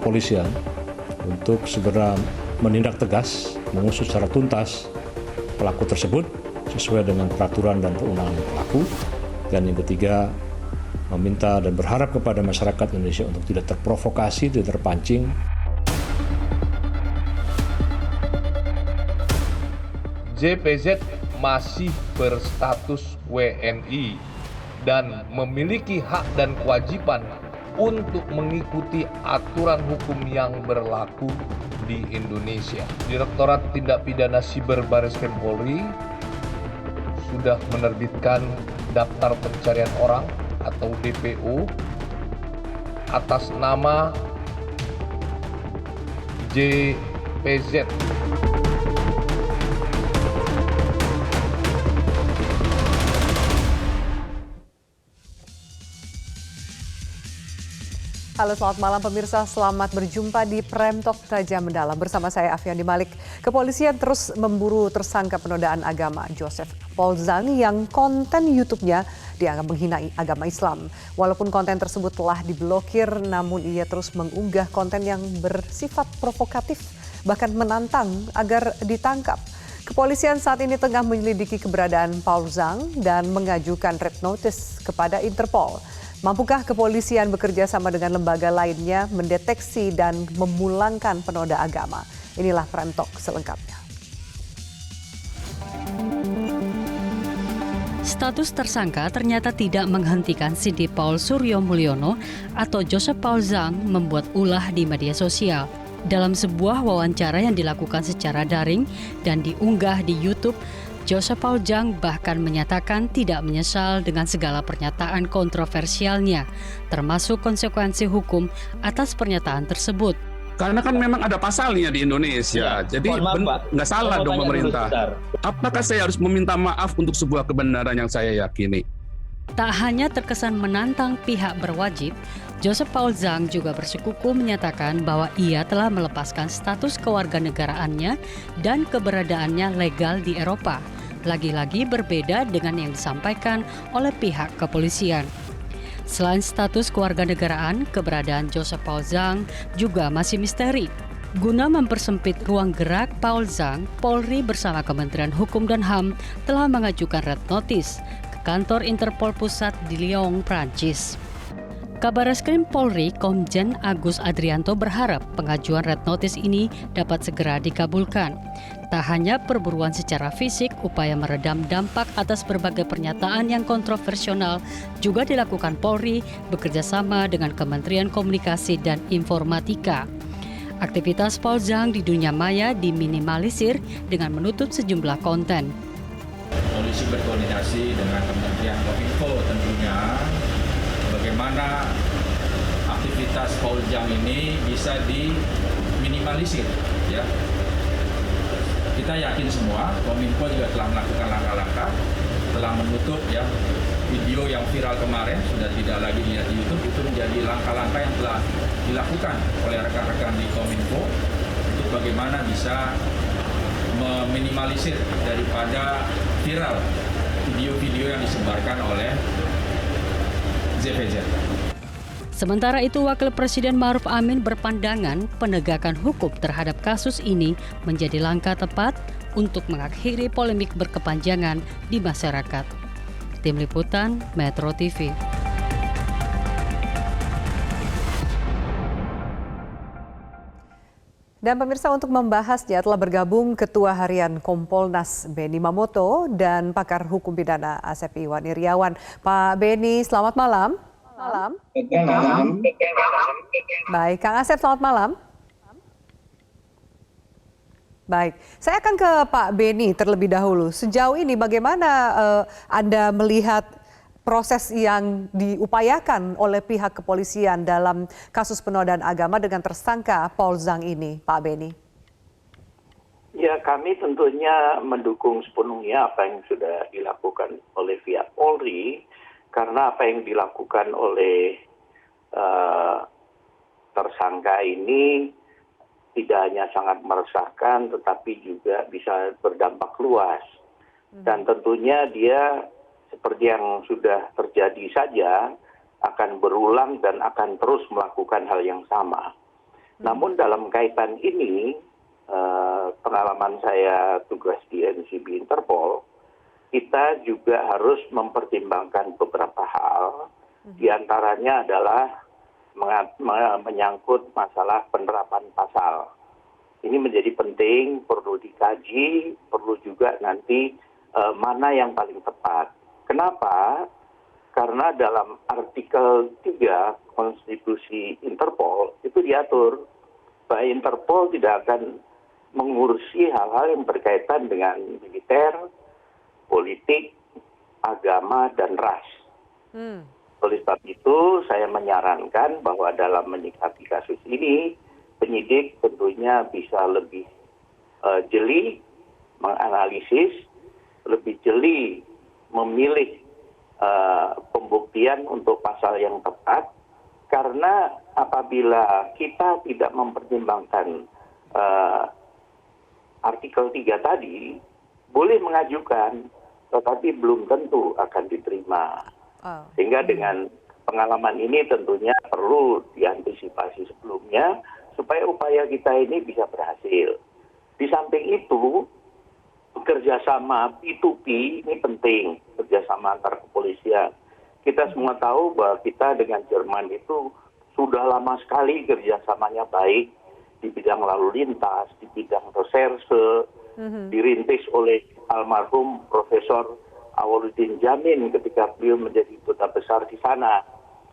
kepolisian untuk segera menindak tegas, mengusut secara tuntas pelaku tersebut sesuai dengan peraturan dan perundangan pelaku. Dan yang ketiga, meminta dan berharap kepada masyarakat Indonesia untuk tidak terprovokasi, tidak terpancing. JPZ masih berstatus WNI dan memiliki hak dan kewajiban untuk mengikuti aturan hukum yang berlaku di Indonesia. Direktorat Tindak Pidana Siber Bareskrim Polri sudah menerbitkan daftar pencarian orang atau DPO atas nama JPZ. Halo, selamat malam pemirsa, selamat berjumpa di Prime Talk Tajam Mendalam bersama saya Afiandi Malik. Kepolisian terus memburu tersangka penodaan agama Joseph Paul Zhang yang konten YouTube-nya dianggap menghina agama Islam. Walaupun konten tersebut telah diblokir, namun ia terus mengunggah konten yang bersifat provokatif, bahkan menantang agar ditangkap. Kepolisian saat ini tengah menyelidiki keberadaan Paul Zhang dan mengajukan red notice kepada Interpol. Mampukah kepolisian bekerja sama dengan lembaga lainnya mendeteksi dan memulangkan penoda agama? Inilah Prime Talk selengkapnya. Status tersangka ternyata tidak menghentikan Cindy Paul Suryo Mulyono atau Joseph Paul Zhang membuat ulah di media sosial. Dalam sebuah wawancara yang dilakukan secara daring dan diunggah di YouTube, Joseph Paul Zhang bahkan menyatakan tidak menyesal dengan segala pernyataan kontroversialnya, termasuk konsekuensi hukum atas pernyataan tersebut. Karena kan memang ada pasalnya di Indonesia, jadi nggak salah dong pemerintah. Apakah saya harus meminta maaf untuk sebuah kebenaran yang saya yakini? Tak hanya terkesan menantang pihak berwajib, Joseph Paul Zhang juga bersikukuh menyatakan bahwa ia telah melepaskan status kewarganegaraannya dan keberadaannya legal di Eropa. Lagi-lagi berbeda dengan yang disampaikan oleh pihak kepolisian. Selain status kewarganegaraan, keberadaan Joseph Paul Zhang juga masih misteri. Guna mempersempit ruang gerak Paul Zhang, Polri bersama Kementerian Hukum dan HAM telah mengajukan red notice ke kantor Interpol Pusat di Lyon, Prancis. Kabareskrim Polri Komjen Agus Adrianto berharap pengajuan red notice ini dapat segera dikabulkan. Tak hanya perburuan secara fisik, upaya meredam dampak atas berbagai pernyataan yang kontroversial juga dilakukan Polri bekerjasama dengan Kementerian Komunikasi dan Informatika. Aktivitas Paul Zhang di dunia maya diminimalisir dengan menutup sejumlah konten. Polisi berkoordinasi dengan Kementerian Kominfo tentunya bagaimana aktivitas Paul Zhang ini bisa diminimalisir, ya. Kita yakin semua, Kominfo juga telah melakukan langkah-langkah, telah menutup ya video yang viral kemarin, sudah tidak lagi dilihat di YouTube. Itu menjadi langkah-langkah yang telah dilakukan oleh rekan-rekan di Kominfo untuk bagaimana bisa meminimalisir daripada viral video-video yang disebarkan oleh JPZ. Sementara itu, Wakil Presiden Ma'ruf Amin berpandangan penegakan hukum terhadap kasus ini menjadi langkah tepat untuk mengakhiri polemik berkepanjangan di masyarakat. Tim Liputan Metro TV. Dan pemirsa, untuk membahasnya telah bergabung Ketua Harian Kompolnas Beni Mamoto dan pakar hukum pidana Asep Iwan Iriawan. Pak Beni, selamat malam. Malam. Baik, Kang Asep, selamat malam. Baik, saya akan ke Pak Beni terlebih dahulu. Sejauh ini bagaimana Anda melihat proses yang diupayakan oleh pihak kepolisian dalam kasus penodaan agama dengan tersangka Paul Zhang ini, Pak Beni? Ya, kami tentunya mendukung sepenuhnya apa yang sudah dilakukan oleh pihak Polri, karena apa yang dilakukan oleh tersangka ini tidak hanya sangat meresahkan, tetapi juga bisa berdampak luas. Dan tentunya dia seperti yang sudah terjadi saja akan berulang dan akan terus melakukan hal yang sama. Namun dalam kaitan ini, pengalaman saya tugas di NCB Interpol, kita juga harus mempertimbangkan beberapa hal, diantaranya adalah menyangkut masalah penerapan pasal. Ini menjadi penting, perlu dikaji, perlu juga nanti mana yang paling tepat. Kenapa? Karena dalam artikel 3 Konstitusi Interpol itu diatur bahwa Interpol tidak akan mengurusi hal-hal yang berkaitan dengan militer, politik, agama, dan ras. Oleh sebab itu, saya menyarankan bahwa dalam menyikapi kasus ini, penyidik tentunya bisa lebih jeli menganalisis, lebih jeli memilih pembuktian untuk pasal yang tepat, karena apabila kita tidak mempertimbangkan artikel 3 tadi, boleh mengajukan, tetapi belum tentu akan diterima. Sehingga dengan pengalaman ini tentunya perlu diantisipasi sebelumnya, supaya upaya kita ini bisa berhasil. Di samping itu, kerjasama P2P ini penting, kerjasama antar kepolisian. Kita semua tahu bahwa kita dengan Jerman itu sudah lama sekali kerjasamanya baik di bidang lalu lintas, di bidang reserse, dirintis oleh almarhum Profesor Awaludin Jamin ketika beliau menjadi duta besar di sana.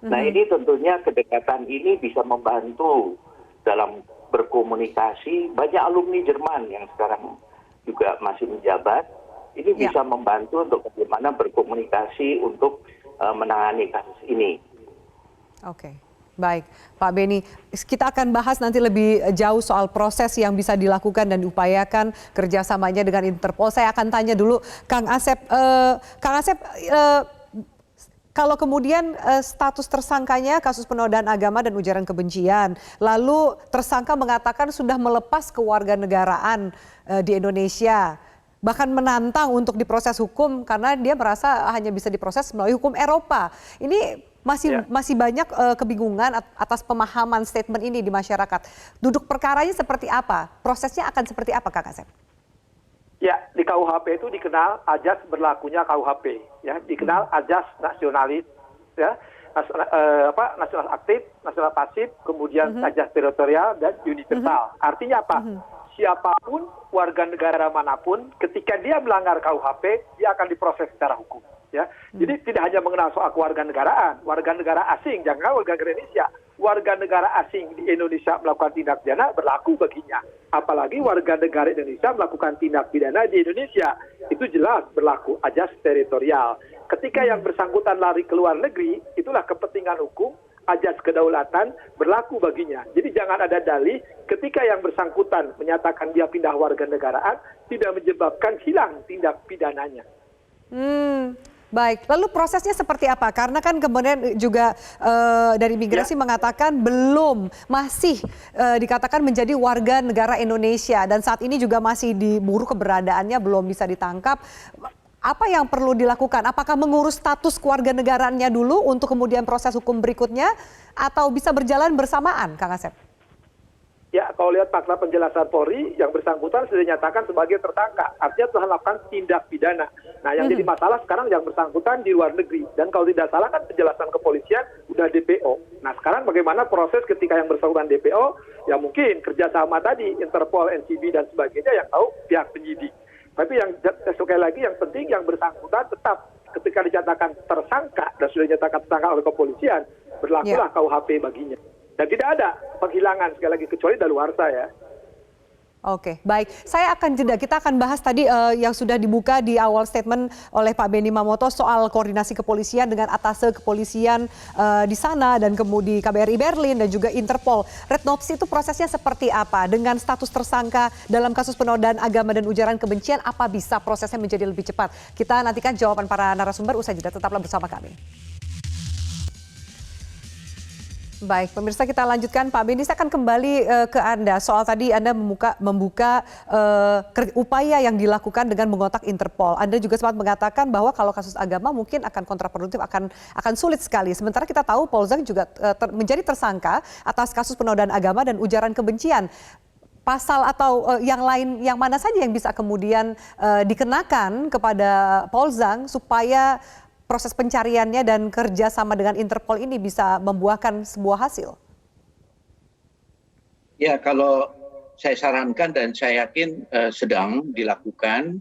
Nah ini tentunya kedekatan ini bisa membantu dalam berkomunikasi. Banyak alumni Jerman yang sekarang juga masih menjabat, ini bisa membantu untuk bagaimana berkomunikasi untuk menangani kasus ini. Oke, baik Pak Beni, kita akan bahas nanti lebih jauh soal proses yang bisa dilakukan dan diupayakan kerjasamanya dengan Interpol. Saya akan tanya dulu Kang Asep, kalau kemudian status tersangkanya kasus penodaan agama dan ujaran kebencian, lalu tersangka mengatakan sudah melepas kewarganegaraan di Indonesia, bahkan menantang untuk diproses hukum karena dia merasa hanya bisa diproses melalui hukum Eropa. Ini masih banyak kebingungan atas pemahaman statement ini di masyarakat. Duduk perkaranya seperti apa? Prosesnya akan seperti apa, Kak Asep? Ya, di KUHP itu dikenal ajas berlakunya KUHP, ya, dikenal ajas nasionalis, ya, nasional aktif, nasional pasif, kemudian ajas teritorial dan universal. Artinya apa? Siapapun warga negara manapun, ketika dia melanggar KUHP, dia akan diproses secara hukum. Ya, jadi tidak hanya mengenal soal kewarganegaraan, warga negara asing, jangan warga negara Indonesia. Warga negara asing di Indonesia melakukan tindak pidana berlaku baginya. Apalagi warga negara Indonesia melakukan tindak pidana di Indonesia, itu jelas berlaku ajas teritorial. Ketika yang bersangkutan lari ke luar negeri, itulah kepentingan hukum, ajas kedaulatan berlaku baginya. Jadi jangan ada dalih ketika yang bersangkutan menyatakan dia pindah warga negaraan tidak menyebabkan hilang tindak pidananya. Baik, lalu prosesnya seperti apa? Karena kan kemudian juga dari imigrasi mengatakan masih dikatakan menjadi warga negara Indonesia dan saat ini juga masih diburu keberadaannya, belum bisa ditangkap. Apa yang perlu dilakukan? Apakah mengurus status kewarganegaraannya dulu untuk kemudian proses hukum berikutnya atau bisa berjalan bersamaan, Kang Asep? Ya, kalau lihat fakta penjelasan Polri, yang bersangkutan sudah dinyatakan sebagai tersangka. Artinya telah melakukan tindak pidana. Nah, yang jadi masalah sekarang yang bersangkutan di luar negeri. Dan kalau tidak salah kan penjelasan kepolisian udah DPO. Nah, sekarang bagaimana proses ketika yang bersangkutan DPO? Ya mungkin kerjasama tadi, Interpol, NCB, dan sebagainya yang tahu pihak penyidik. Tapi yang sekali lagi yang penting yang bersangkutan tetap ketika dinyatakan tersangka dan sudah dinyatakan tersangka oleh kepolisian, berlakulah KUHP baginya. Dan tidak ada penghilangan sekali lagi kecuali daluarsa ya. Oke, baik. Saya akan jeda. Kita akan bahas tadi yang sudah dibuka di awal statement oleh Pak Benny Mamoto soal koordinasi kepolisian dengan atase kepolisian di sana dan kemudian KBRI Berlin dan juga Interpol. Red Notice itu prosesnya seperti apa? Dengan status tersangka dalam kasus penodaan agama dan ujaran kebencian, apa bisa prosesnya menjadi lebih cepat? Kita nantikan jawaban para narasumber usai jeda. Tetaplah bersama kami. Baik, pemirsa kita lanjutkan. Pak Benny, saya akan kembali ke Anda. Soal tadi Anda membuka upaya yang dilakukan dengan mengontak Interpol. Anda juga sempat mengatakan bahwa kalau kasus agama mungkin akan kontraproduktif, akan sulit sekali. Sementara kita tahu Paul Zhang juga menjadi tersangka atas kasus penodaan agama dan ujaran kebencian. Pasal atau yang lain, yang mana saja yang bisa kemudian dikenakan kepada Paul Zhang supaya proses pencariannya dan kerjasama dengan Interpol ini bisa membuahkan sebuah hasil? Ya, kalau saya sarankan dan saya yakin sedang dilakukan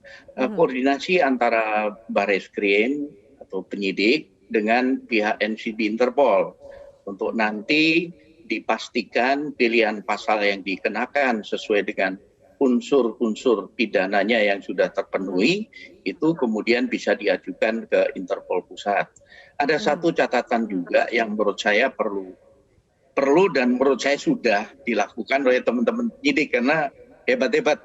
koordinasi antara Barreskrim atau penyidik dengan pihak NCB Interpol untuk nanti dipastikan pilihan pasal yang dikenakan sesuai dengan unsur-unsur pidananya yang sudah terpenuhi, itu kemudian bisa diajukan ke Interpol Pusat. Ada satu catatan juga yang menurut saya perlu dan menurut saya sudah dilakukan oleh teman-teman penyidik, karena hebat-hebat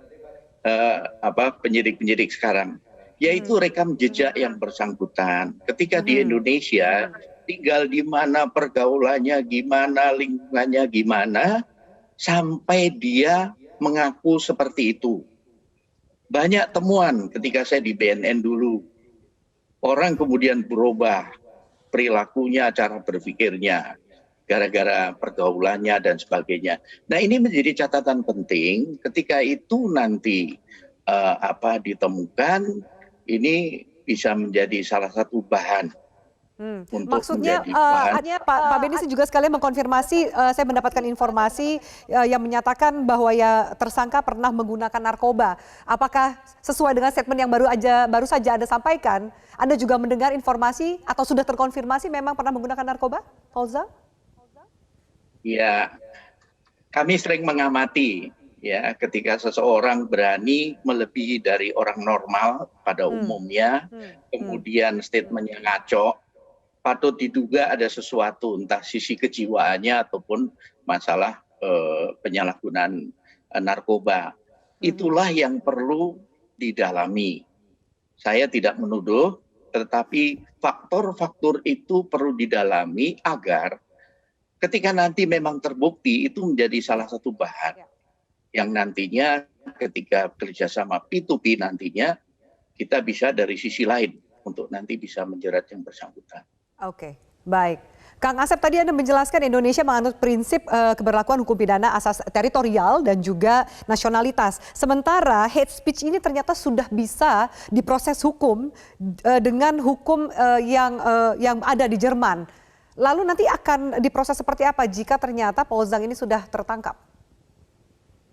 penyidik-penyidik sekarang, yaitu rekam jejak yang bersangkutan. Ketika di Indonesia, tinggal di mana, pergaulannya gimana, lingkungannya gimana, sampai dia mengaku seperti itu. Banyak temuan ketika saya di BNN dulu. Orang kemudian berubah perilakunya, cara berpikirnya, gara-gara pergaulannya dan sebagainya. Nah, ini menjadi catatan penting ketika itu nanti ditemukan, ini bisa menjadi salah satu bahan. Maksudnya Pak Benny juga sekalian mengkonfirmasi, saya mendapatkan informasi yang menyatakan bahwa ya tersangka pernah menggunakan narkoba. Apakah sesuai dengan statement yang baru saja Anda sampaikan, Anda juga mendengar informasi atau sudah terkonfirmasi memang pernah menggunakan narkoba, Paul Zhang? Ya, kami sering mengamati ya ketika seseorang berani melebihi dari orang normal pada umumnya, kemudian statementnya ngaco, patut diduga ada sesuatu, entah sisi kejiwaannya ataupun masalah penyalahgunaan narkoba. Itulah yang perlu didalami. Saya tidak menuduh, tetapi faktor-faktor itu perlu didalami agar ketika nanti memang terbukti, itu menjadi salah satu bahan yang nantinya ketika kerjasama P2P nantinya kita bisa dari sisi lain untuk nanti bisa menjerat yang bersangkutan. Oke, baik. Kang Asep, tadi Anda menjelaskan Indonesia menganut prinsip keberlakuan hukum pidana asas teritorial dan juga nasionalitas. Sementara hate speech ini ternyata sudah bisa diproses hukum dengan hukum yang ada di Jerman. Lalu nanti akan diproses seperti apa jika ternyata Paul Zhang ini sudah tertangkap?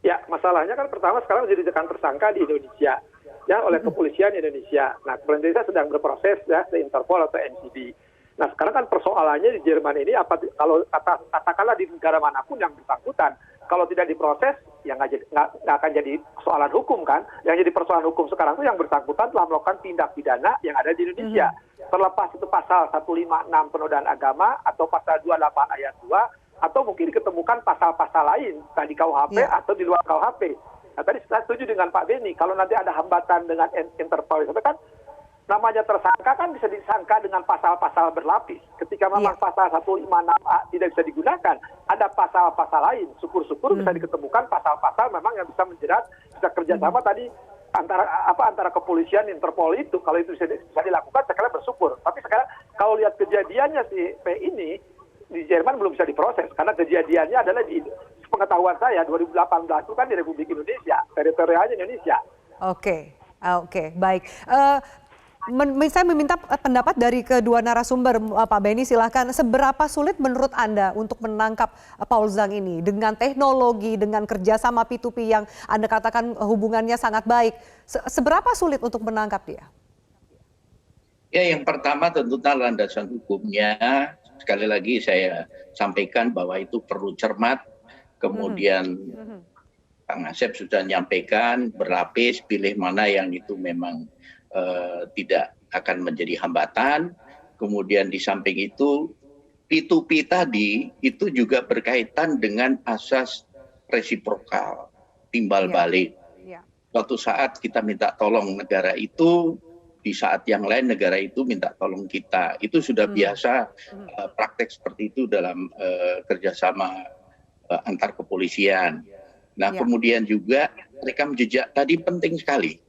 Ya, masalahnya kan pertama sekarang dijadikan tersangka di Indonesia ya oleh kepolisian Indonesia. Nah, pemerintah sedang berproses ya ke Interpol atau NCB. Nah, sekarang kan persoalannya di Jerman ini kalau katakanlah di negara manapun yang bersangkutan, kalau tidak diproses ya nggak akan jadi persoalan hukum kan. Yang jadi persoalan hukum sekarang itu yang bersangkutan telah melakukan tindak pidana yang ada di Indonesia. Terlepas itu pasal 156 penodaan agama atau pasal 28 ayat 2 atau mungkin diketemukan pasal-pasal lain di KUHP atau di luar KUHP. Nah, tadi saya setuju dengan Pak Benny, kalau nanti ada hambatan dengan Interpol itu kan namanya tersangka kan bisa disangka dengan pasal-pasal berlapis. Ketika memang pasal 156A tidak bisa digunakan, ada pasal-pasal lain. Syukur-syukur bisa diketemukan pasal-pasal memang yang bisa menjerat, bisa kerjasama tadi antara kepolisian Interpol itu. Kalau itu bisa dilakukan, sekarang bersyukur. Tapi sekarang kalau lihat kejadiannya si P ini di Jerman belum bisa diproses karena kejadiannya adalah di pengetahuan saya 2018 itu kan di Republik Indonesia, teritorialnya Indonesia. Oke, baik. Saya meminta pendapat dari kedua narasumber, Pak Benny, silahkan. Seberapa sulit menurut Anda untuk menangkap Paul Zhang ini dengan teknologi, dengan kerjasama P2P yang Anda katakan hubungannya sangat baik? Seberapa sulit untuk menangkap dia? Ya, yang pertama tentunya landasan hukumnya. Sekali lagi saya sampaikan bahwa itu perlu cermat. Kemudian Kang Asep sudah menyampaikan berlapis, pilih mana yang itu memang tidak akan menjadi hambatan. Kemudian di samping itu P2P tadi itu juga berkaitan dengan asas resiprokal, timbal balik. Suatu saat kita minta tolong negara itu, di saat yang lain negara itu minta tolong kita. Itu sudah biasa praktek seperti itu dalam kerjasama antar kepolisian. Nah, kemudian juga rekam jejak tadi penting sekali.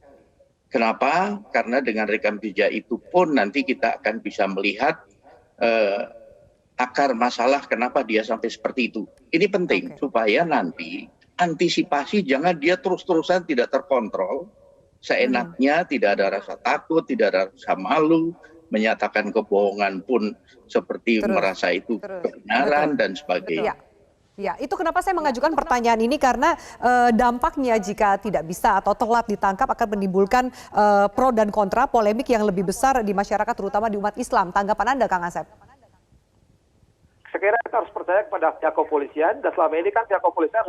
Kenapa? Karena dengan rekam jejak itu pun nanti kita akan bisa melihat akar masalah kenapa dia sampai seperti itu. Ini penting supaya nanti antisipasi jangan dia terus-terusan tidak terkontrol, seenaknya, tidak ada rasa takut, tidak ada rasa malu, menyatakan kebohongan pun seperti merasa itu kebenaran dan sebagainya. Ya, itu kenapa saya mengajukan pertanyaan ini karena dampaknya jika tidak bisa atau telat ditangkap akan menimbulkan pro dan kontra polemik yang lebih besar di masyarakat terutama di umat Islam. Tanggapan Anda, Kang Asep? Saya kira kita harus percaya kepada pihak kepolisian, dan selama ini kan pihak kepolisian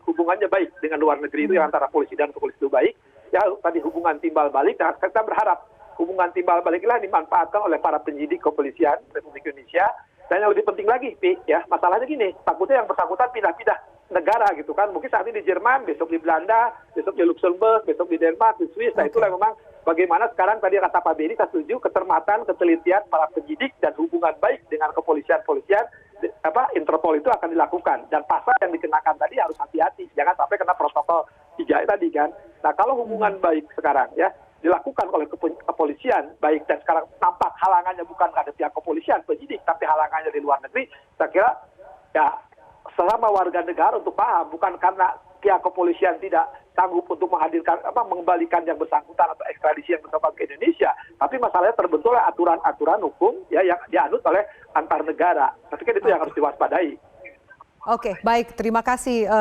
hubungannya baik dengan luar negeri itu yang antara polisi dan kepolisian itu baik. Ya tadi hubungan timbal balik, nah, kita berharap hubungan timbal balik inilah dimanfaatkan oleh para penyidik kepolisian Republik Indonesia. Dan yang lebih penting lagi, ya masalahnya gini, takutnya yang bersangkutan pindah-pindah negara gitu kan. Mungkin saat ini di Jerman, besok di Belanda, besok di Luxembourg, besok di Denmark, di Swiss. Nah itulah memang bagaimana sekarang tadi kata Pak Benny, saya setuju, kecermatan, ketelitian para penyidik dan hubungan baik dengan kepolisian-polisian, Interpol itu akan dilakukan. Dan pasal yang dikenakan tadi harus hati-hati, jangan sampai kena protokol 3 tadi kan. Nah kalau hubungan baik sekarang ya dilakukan oleh kepolisian baik, dan sekarang nampak halangannya bukan ada pihak kepolisian penyidik tapi halangannya di luar negeri, saya kira ya selama warga negara untuk paham, bukan karena pihak kepolisian tidak sanggup untuk menghadirkan mengembalikan yang bersangkutan atau ekstradisi yang bersangkutan ke Indonesia, tapi masalahnya terbentuk oleh aturan-aturan hukum ya yang dianut oleh antar negara. Saya pikir itu yang harus diwaspadai. Oke, baik. Terima kasih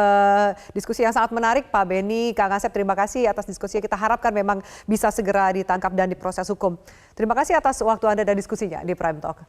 diskusi yang sangat menarik, Pak Benny, Kang Asep. Terima kasih atas diskusi. Kita harapkan memang bisa segera ditangkap dan diproses hukum. Terima kasih atas waktu Anda dan diskusinya di Prime Talk.